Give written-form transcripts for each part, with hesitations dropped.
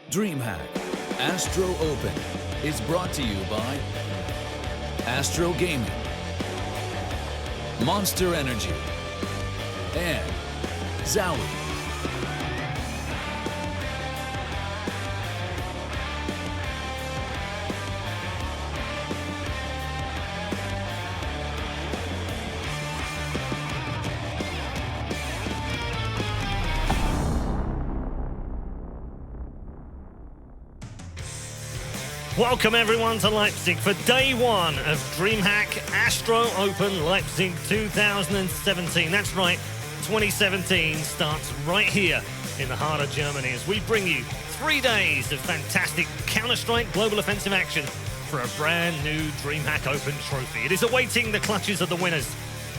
DreamHack Astro Open is brought to you by Astro Gaming, Monster Energy, and Zowie. Welcome everyone to Leipzig for day one of DreamHack Astro Open Leipzig 2017. That's right, 2017 starts right here in the heart of Germany as we bring you 3 days of fantastic Counter-Strike global offensive action for a brand new DreamHack Open trophy. It is awaiting the clutches of the winners,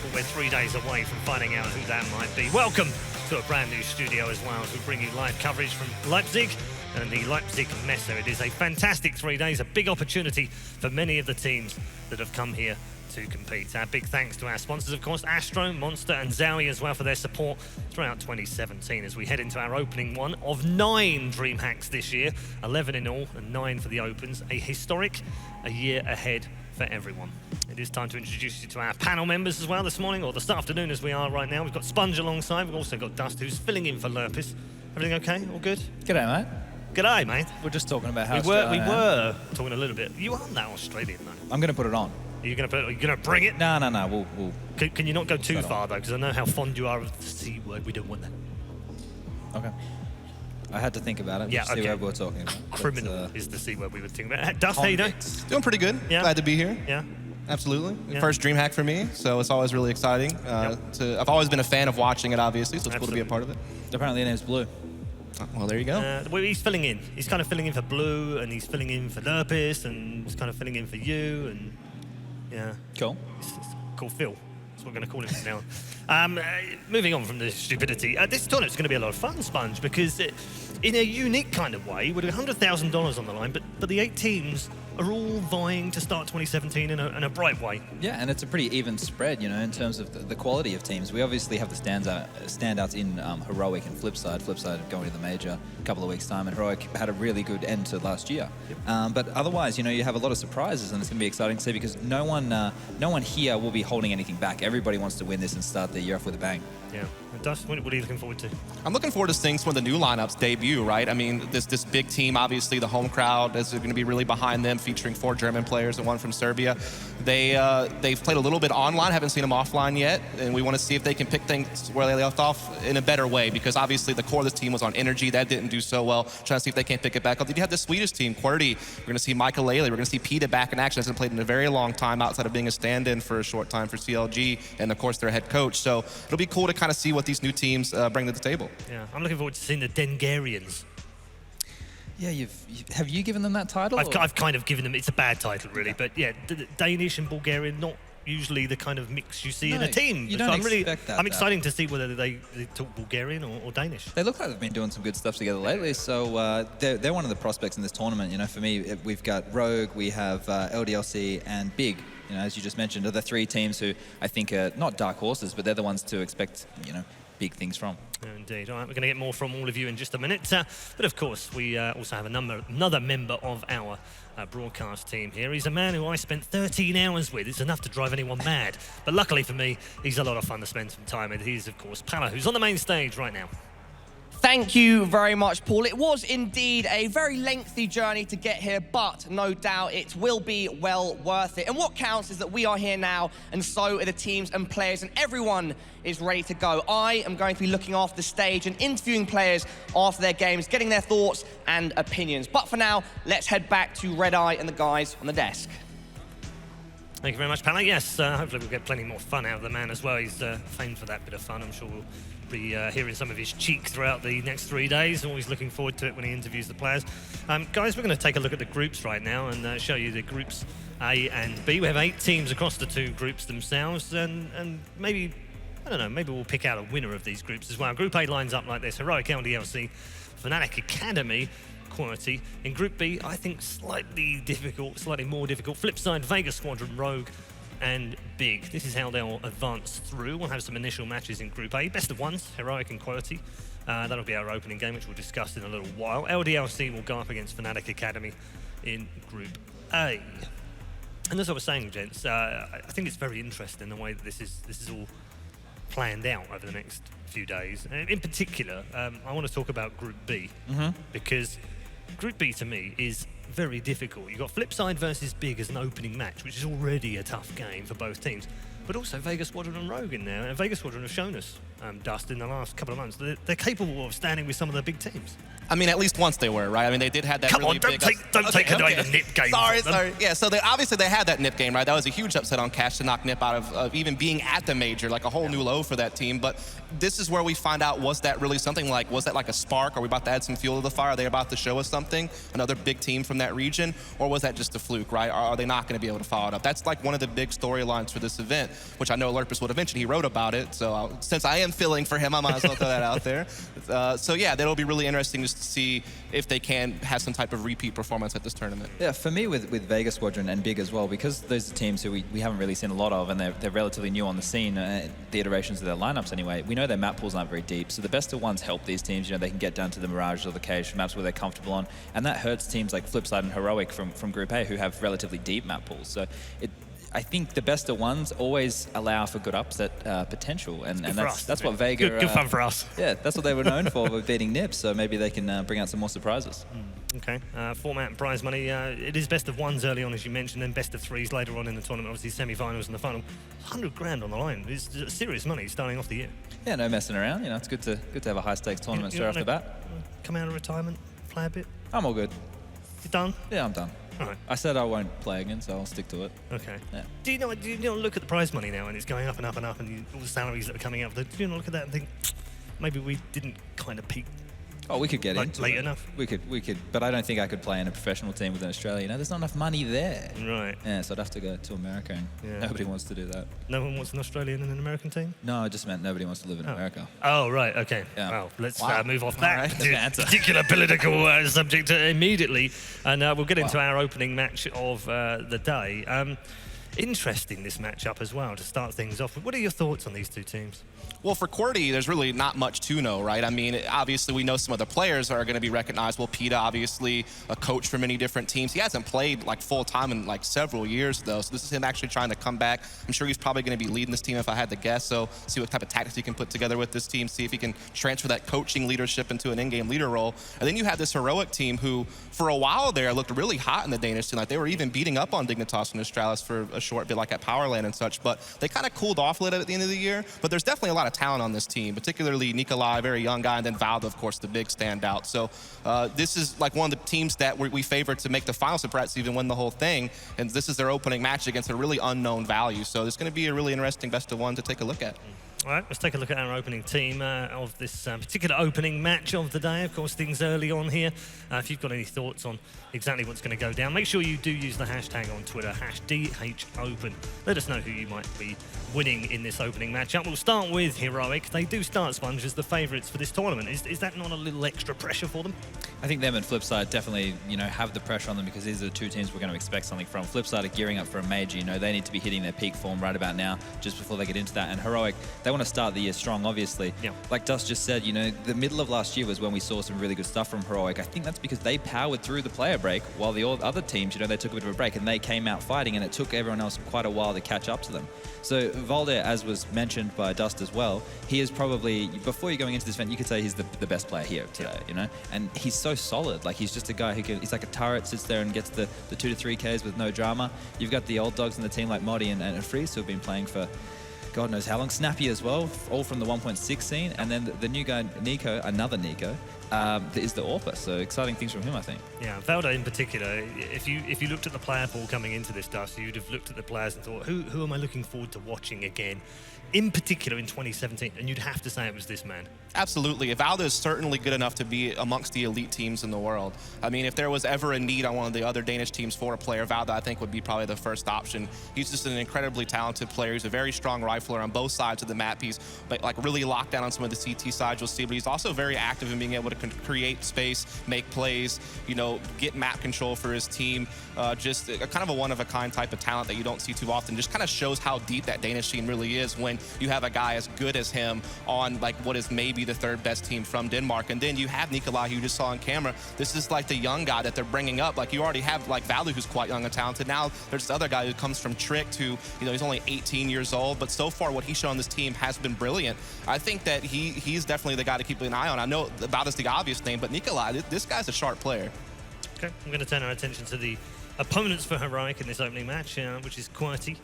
but we're 3 days away from finding out who that might be. Welcome to a brand new studio as well as we bring you live coverage from Leipzig and the Leipzig Messe. It is a fantastic 3 days, a big opportunity for many of the teams that have come here to compete. Our big thanks to our sponsors, of course, Astro, Monster and Zowie as well for their support throughout 2017 as we head into our opening one of 9 DreamHacks this year, 11 in all and 9 for the Opens. A historic, a year ahead for everyone. It is time to introduce you to our panel members as well this morning, or this afternoon as we are right now. We've got Sponge alongside, we've also got Dust who's filling in for Lurpis. Everything okay? All good? G'day, mate. G'day, mate. We're just talking about how we were talking a little bit. You are now Australian, though. I'm going to put it on. Are you going to bring it? No. We'll can you not go too far, though? Because I know how fond you are of the C word. We don't want that. Okay. I had to think about it. Yeah, see what we're talking about. Criminal is the C word we were thinking about. Dust, how you doing? Doing pretty good. Yeah. Glad to be here. Yeah. Absolutely. Yeah. First DreamHack for me, so it's always really exciting. I've always been a fan of watching it, obviously, so it's cool to be a part of it. Apparently, your name's Blue. Well, there you go. Well, he's filling in. He's kind of filling in for Blue, and he's filling in for Lurpis, and he's kind of filling in for you, and yeah. Cool. It's called Phil. That's what we're going to call him from now on. Moving on from the stupidity, this tournament's going to be a lot of fun, Sponge, because in a unique kind of way, with $100,000 on the line, but the 8 teams are all vying to start 2017 in a bright way. Yeah, and it's a pretty even spread, you know, in terms of the quality of teams. We obviously have the standouts in Heroic and Flipside. Flipside going to the major a couple of weeks' time, and Heroic had a really good end to last year. Yep. But otherwise, you know, you have a lot of surprises, and it's going to be exciting to see because no one here will be holding anything back. Everybody wants to win this and start the year off with a bang. Yeah. Dust, what are you looking forward to? I'm looking forward to seeing some of the new lineups debut, right? I mean, this big team, obviously, the home crowd is going to be really behind them, featuring 4 German players and 1 from Serbia. They've played a little bit online, haven't seen them offline yet, and we want to see if they can pick things where they left off in a better way, because obviously the core of this team was on energy. That didn't do so well. Trying to see if they can't pick it back up. Did you have the Swedish team, Qwerty? We're going to see Michael Lely. We're going to see Peta back in action. Hasn't played in a very long time outside of being a stand-in for a short time for CLG, and of course their head coach. So it'll be cool to kind of see what these new teams bring to the table. Yeah, I'm looking forward to seeing the Dengarians. Yeah, have you given them that title? I've kind of given them, it's a bad title really, but yeah, Danish and Bulgarian, not usually the kind of mix you see in a team. You don't expect that. I'm excited to see whether they talk Bulgarian or Danish. They look like they've been doing some good stuff together lately, so they're one of the prospects in this tournament. You know, for me, we've got Rogue, we have LDLC, and Big. You know, as you just mentioned, are the 3 teams who I think are not dark horses, but they're the ones to expect, you know, big things from. Indeed. All right, we're going to get more from all of you in just a minute. But of course, we also have another member of our broadcast team here. He's a man who I spent 13 hours with. It's enough to drive anyone mad. But luckily for me, he's a lot of fun to spend some time with. He's, of course, Pala, who's on the main stage right now. Thank you very much, Paul. It was indeed a very lengthy journey to get here, but no doubt it will be well worth it. And what counts is that we are here now, and so are the teams and players, and everyone is ready to go. I am going to be looking after the stage and interviewing players after their games, getting their thoughts and opinions. But for now, let's head back to Red Eye and the guys on the desk. Thank you very much, Pala. Yes, hopefully we'll get plenty more fun out of the man as well. He's famed for that bit of fun. I'm sure we'll be hearing some of his cheek throughout the next 3 days. Always looking forward to it when he interviews the players. Guys, we're going to take a look at the groups right now and show you the groups A and B. We have 8 teams across the 2 groups themselves, and maybe, I don't know, maybe we'll pick out a winner of these groups as well. Group A lines up like this: Heroic LDLC, Fnatic Academy, Quality. In Group B, I think slightly more difficult, Flipside, Vegas Squadron, Rogue, and Big. This is how they'll advance through. We'll have some initial matches in Group A. Best of ones, Heroic and Quality. That'll be our opening game, which we'll discuss in a little while. LDLC will go up against Fnatic Academy in Group A. And as I was saying, gents, I think it's very interesting the way that this is all planned out over the next few days. In particular, I want to talk about Group B, because Group B to me is very difficult. You've got Flipside versus Big as an opening match, which is already a tough game for both teams. But also Vegas Squadron and Rogue in there. And Vegas Squadron have shown us, Dust, in the last couple of months, they're capable of standing with some of the big teams. I mean, at least once they were, right? I mean, they did have that Come really on, don't take away the NIP game. Sorry. Yeah, so obviously they had that NIP game, right? That was a huge upset on Cash to knock NIP out of even being at the major, like a whole new low for that team. But this is where we find out, was that really something? Like, was that like a spark? Are we about to add some fuel to the fire? Are they about to show us something? Another big team from that region? Or was that just a fluke, right? Are they not going to be able to follow it up? That's like one of the big storylines for this event, which I know Lerpus would have mentioned. He wrote about it. So since I am feeling for him, I might as well throw that out there. So yeah, that'll be really interesting just to see if they can have some type of repeat performance at this tournament. Yeah, for me with Vegas Squadron and Big as well, because those are teams who we haven't really seen a lot of, and they're relatively new on the scene, the iterations of their lineups anyway. We know their map pools aren't very deep, so the best of ones help these teams. You know, they can get down to the Mirage or the Cage maps where they're comfortable on, and that hurts teams like Flipside and Heroic from Group A who have relatively deep map pools. So I think the best of ones always allow for good upset potential, and that's what Vega... Good fun for us. Yeah, that's what they were known for, with beating Nips, so maybe they can bring out some more surprises. Okay, format and prize money. It is best of ones early on, as you mentioned, then best of threes later on in the tournament. Obviously, semi-finals and the final. 100 grand on the line. It's serious money starting off the year. Yeah, no messing around. You know, it's good to have a high-stakes tournament straight off the bat. Come out of retirement, play a bit. I'm all good. You done? Yeah, I'm done. All right. I said I won't play again, so I'll stick to it. Okay. Yeah. Do you not look at the prize money now, and it's going up and up and up, and all the salaries that are coming up? Do you not look at that and think, maybe we didn't kind of peak? Oh, we could get like into late it. enough. We could, but I don't think I could play in a professional team within Australia. You know, there's not enough money there. Right. Yeah, so I'd have to go to America, and nobody wants to do that. No one wants an Australian and an American team? No, I just meant nobody wants to live in America. Oh, right, okay. Yeah. Well, let's Wow. move off that Right. particular political subject immediately, and we'll get into our opening match of the day. Interesting, this matchup as well, to start things off. What are your thoughts on these two teams? Well, for QWERTY, there's really not much to know, right? I mean, obviously, we know some of the players are going to be recognizable. Peta, obviously, a coach for many different teams. He hasn't played, like, full-time in, like, several years, though. So this is him actually trying to come back. I'm sure he's probably going to be leading this team if I had to guess. So see what type of tactics he can put together with this team, see if he can transfer that coaching leadership into an in-game leader role. And then you have this Heroic team who, for a while there, looked really hot in the Danish team. Like, they were even beating up on Dignitas and Astralis for a short bit, like at Powerland and such. But they kind of cooled off a little at the end of the year. But there's definitely a lot of talent on this team, particularly Nikolai, very young guy, and then Valda, of course, the big standout. So this is like one of the teams that we favor to make the finals and perhaps even win the whole thing. And this is their opening match against a really unknown value. So it's going to be a really interesting best of one to take a look at. All right, let's take a look at our opening team of this particular opening match of the day. Of course, things early on here. If you've got any thoughts on exactly what's going to go down, make sure you do use the hashtag on Twitter, #DHOpen. Let us know who you might be winning in this opening matchup. We'll start with Heroic. They do start Sponge as the favourites for this tournament. Is that not a little extra pressure for them? I think them and Flipside definitely, you know, have the pressure on them because these are the two teams we're going to expect something from. Flipside are gearing up for a major. You know, they need to be hitting their peak form right about now, just before they get into that. And Heroic, they want to start the year strong, obviously. Yeah. Like Dust just said, you know, the middle of last year was when we saw some really good stuff from Heroic. I think that's because they powered through the player break while the other teams, you know, they took a bit of a break and they came out fighting, and it took everyone else quite a while to catch up to them. So Valda, as was mentioned by Dust as well, he is probably, before you're going into this event, you could say he's the best player here today, you know? And he's so solid. Like, he's just a guy who can, he's like a turret, sits there and gets the 2 to 3 Ks with no drama. You've got the old dogs in the team like Modi and Freeze who have been playing for God knows how long. Snappy as well, all from the 1.6 scene. And then the new guy, Nico, another Nico, is the AWPer. So exciting things from him, I think. Yeah, Valda in particular, if you looked at the player pool coming into this, Dust, you'd have looked at the players and thought, who am I looking forward to watching again? In particular in 2017, and you'd have to say it was this man. Absolutely. Valda is certainly good enough to be amongst the elite teams in the world. I mean, if there was ever a need on one of the other Danish teams for a player, Valda, I think, would be probably the first option. He's just an incredibly talented player. He's a very strong rifler on both sides of the map. He's like really locked down on some of the CT sides, you'll see, but he's also very active in being able to create space, make plays, you know, get map control for his team. Just a kind of a one-of-a-kind type of talent that you don't see too often. Just kind of shows how deep that Danish team really is when you have a guy as good as him on like what is maybe the third best team from Denmark. And then you have Nikolai, who you just saw on camera. This is like the young guy that they're bringing up. Like you already have like Valu, who's quite young and talented. Now there's this other guy who comes from Tricked, who, you know, he's only 18 years old, but so far what he's shown on this team has been brilliant. I think that he's definitely the guy to keep an eye on. I know about is the obvious name, but Nikolai, this guy's a sharp player. Okay, I'm going to turn our attention to the opponents for Heroic in this opening match, which is Qwerty.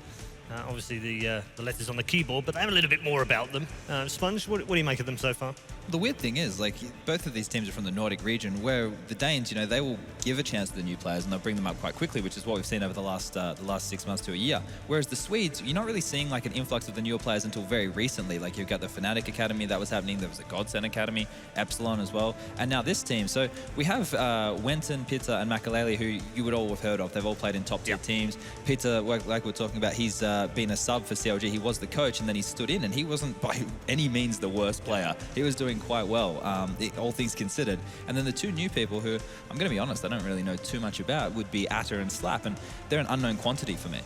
Obviously the letters on the keyboard, but they have a little bit more about them. Sponge, what do you make of them so far? The weird thing is, like, both of these teams are from the Nordic region, where the Danes, you know, they will give a chance to the new players and they'll bring them up quite quickly, which is what we've seen over the last 6 months to a year. Whereas the Swedes, you're not really seeing like an influx of the newer players until very recently. Like you've got the Fnatic Academy that was happening, there was a Godsend Academy, Epsilon as well, and now this team. So we have Wenton, Pitta, and Makalele, who you would all have heard of. They've all played in top-tier teams. Pitta, like we're talking about, he's been a sub for CLG. He was the coach, and then he stood in, and he wasn't by any means the worst player. He was doing quite well, all things considered. And then the two new people who, I'm going to be honest, I don't really know too much about, would be Atter and Slap, and they're an unknown quantity for me.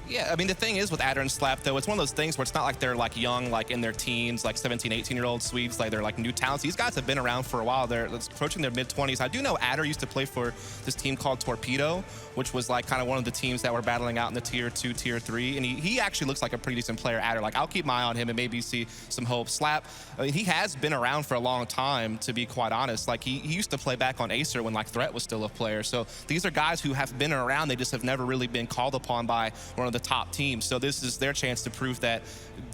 Yeah, I mean, the thing is with Adder and Slap, though, it's one of those things where it's not like they're like young, like in their teens, like 17, 18-year-old Swedes, like they're like new talents. These guys have been around for a while. They're approaching their mid-20s. I do know Adder used to play for this team called Torpedo, which was like kind of one of the teams that were battling out in the tier 2, tier 3. And he actually looks like a pretty decent player, Adder. Like, I'll keep my eye on him and maybe see some hope. Slap, I mean, he has been around for a long time, to be quite honest. Like, he used to play back on Acer when like Threat was still a player. So these are guys who have been around. They just have never really been called upon by one of the top teams. So this is their chance to prove that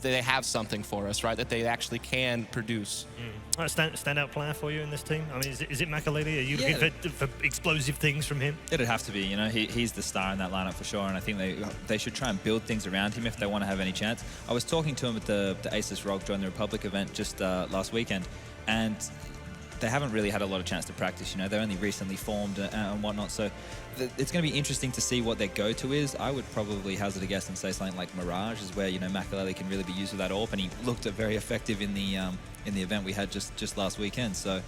they have something for us, right? That they actually can produce. Standout player for you in this team? I mean, is it Makalele? Are you looking for explosive things from him? It'd have to be, you know, he's the star in that lineup for sure, and I think they should try and build things around him if they want to have any chance. I was talking to him at the Asus Rock Join the Republic event just last weekend, and they haven't really had a lot of chance to practice, you know. They're only recently formed and whatnot, so it's going to be interesting to see what their go-to is. I would probably hazard a guess and say something like Mirage is where, you know, Makalele can really be used with that AWP, and he looked very effective in the event we had just last weekend. So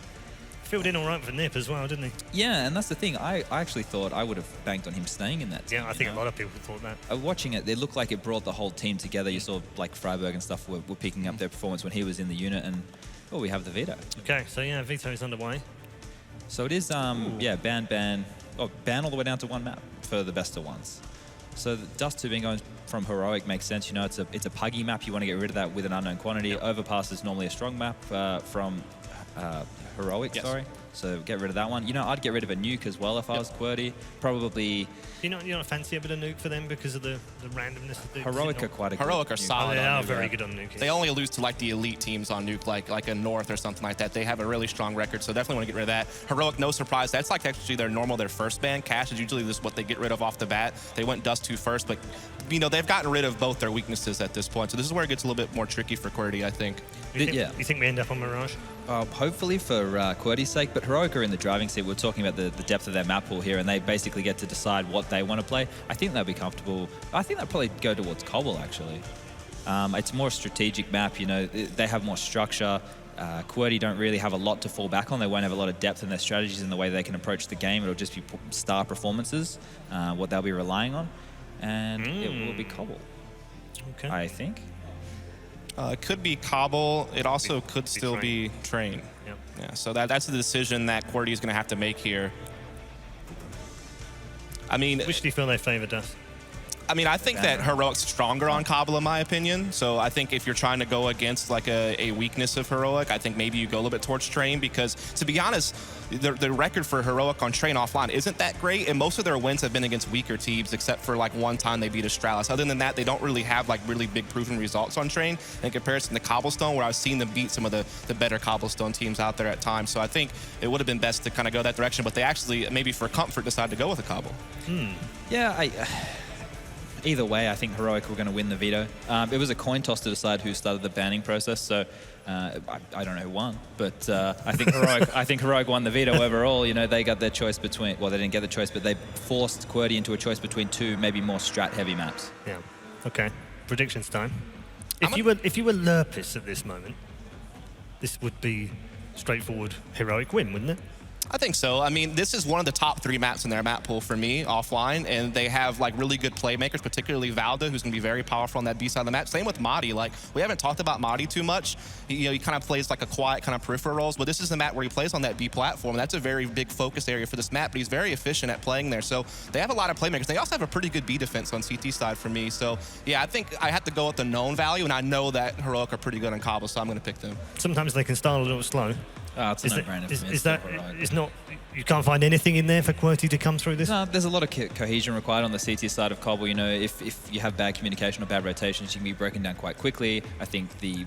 filled in all right for Nip as well, didn't he? Yeah, and that's the thing. I actually thought I would have banked on him staying in that team. Yeah, I think a lot of people thought that. Watching it, it looked like it brought the whole team together. You saw like Freiburg and stuff were picking up their performance when he was in the unit, and oh, we have the veto. Okay, so yeah, veto is underway. So it is, yeah, ban all the way down to one map for the best of ones. So the Dust 2 being going from Heroic makes sense. You know, it's a puggy map. You want to get rid of that with an unknown quantity. Yep. Overpass is normally a strong map from Heroic, yes. Sorry. So get rid of that one. You know, I'd get rid of a nuke as well if I was Qwerty. Probably. You not fancy a bit of nuke for them because of the randomness of the Heroic are quite a Heroic are solid. Oh, they are very good on nuke. They only lose to like the elite teams on nuke, like a North or something like that. They have a really strong record, so definitely want to get rid of that. Heroic, no surprise. That's like actually their first ban. Cash is usually what they get rid of off the bat. They went Dust 2 first, but you know, they've gotten rid of both their weaknesses at this point. So this is where it gets a little bit more tricky for Qwerty, I think. You think we end up on Mirage? Hopefully for Qwerty's sake, but Heroic are in the driving seat. We're talking about the depth of their map pool here, and they basically get to decide what they want to play. I think they'll be comfortable. I think they'll probably go towards Cobble, actually. It's a more strategic map, you know. They have more structure. Qwerty don't really have a lot to fall back on. They won't have a lot of depth in their strategies in the way they can approach the game. It'll just be star performances, what they'll be relying on. And it will be Cobble, okay. I think. It could be Cobble. It also could still be Train. Yep. Yeah, so that's the decision that Qwerty is going to have to make here. I mean, which do you feel they favor, Dust? I mean, I think that Heroic's stronger on Cobble, in my opinion. So I think if you're trying to go against like a weakness of Heroic, I think maybe you go a little bit towards Train, because to be honest, the record for Heroic on Train offline isn't that great, and most of their wins have been against weaker teams, except for like one time they beat Astralis. Other than that, they don't really have like really big proven results on Train in comparison to Cobblestone, where I've seen them beat some of the better Cobblestone teams out there at times. So I think it would have been best to kind of go that direction, but they actually, maybe for comfort, decided to go with a Cobble. Yeah, either way, I think Heroic were going to win the veto. It was a coin toss to decide who started the banning process, so I don't know who won, but I think Heroic won the veto overall. You know, they got their choice between, well, they didn't get the choice, but they forced Qwerty into a choice between two maybe more strat-heavy maps. Yeah. Okay. Predictions time. If you were Lurpus at this moment, this would be straightforward heroic win, wouldn't it? I think so. I mean, this is one of the top 3 maps in their map pool for me offline, and they have like really good playmakers, particularly Valda, who's going to be very powerful on that B side of the map. Same with Madi. Like, we haven't talked about Madi too much. He kind of plays like a quiet kind of peripheral roles, but this is the map where he plays on that B platform. That's a very big focus area for this map, but he's very efficient at playing there. So they have a lot of playmakers. They also have a pretty good B defense on CT side for me. So yeah, I think I have to go with the known value, and I know that Heroic are pretty good on Cobble, so I'm going to pick them. Sometimes they can start a little slow. Oh, it's a no-brainer for me. Is that it's not? You can't find anything in there for QWERTY to come through this? No, there's a lot of cohesion required on the CT side of Cobble. You know, if you have bad communication or bad rotations, you can be broken down quite quickly. I think the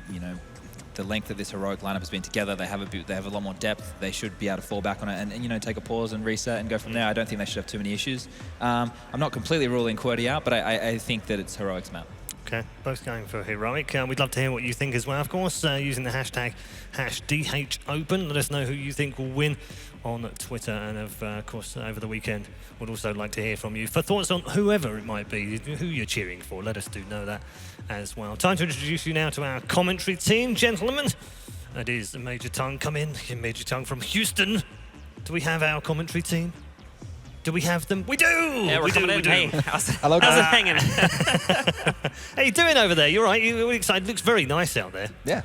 length that this Heroic lineup has been together, they have a lot more depth. They should be able to fall back on it and take a pause and reset and go from there. I don't think they should have too many issues. I'm not completely ruling QWERTY out, but I think that it's Heroic's map. Okay, both going for Heroic. We'd love to hear what you think as well, of course, using the hashtag #DHOpen. Let us know who you think will win on Twitter, and of course over the weekend we'd also like to hear from you for thoughts on whoever it might be, who you're cheering for. Let us do know that as well. Time to introduce you now to our commentary team, gentlemen. It is Major Tongue. Come in, Major Tongue from Houston. Do we have our commentary team? Do we have them? We do! Yeah, we're coming in. Hey, how's it hanging? How you doing over there? You're right. You're excited. It looks very nice out there. Yeah,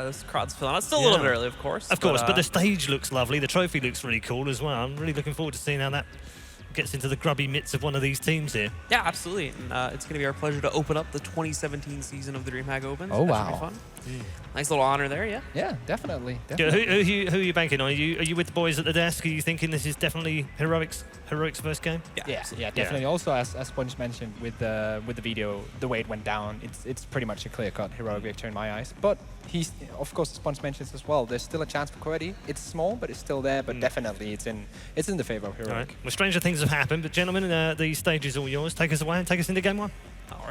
this crowd's filling out. It's still a little bit early, of course. But the stage looks lovely. The trophy looks really cool as well. I'm really looking forward to seeing how that gets into the grubby mitts of one of these teams here. Yeah, absolutely. And it's going to be our pleasure to open up the 2017 season of the DreamHack Opens. Oh, That wow. should be fun. Nice little honor there, yeah. Yeah, definitely. Who are you banking on? Are you with the boys at the desk? Are you thinking this is definitely Heroic's first game? Yeah, definitely. Also, as Sponge mentioned with the video, the way it went down, it's pretty much a clear-cut Heroic victory in my eyes. But he's, of course, Sponge mentions as well, there's still a chance for QWERTY. It's small, but it's still there. But definitely, it's in the favor of Heroic. All right. Well, stranger things have happened, but gentlemen, the stage is all yours. Take us away and take us into game one.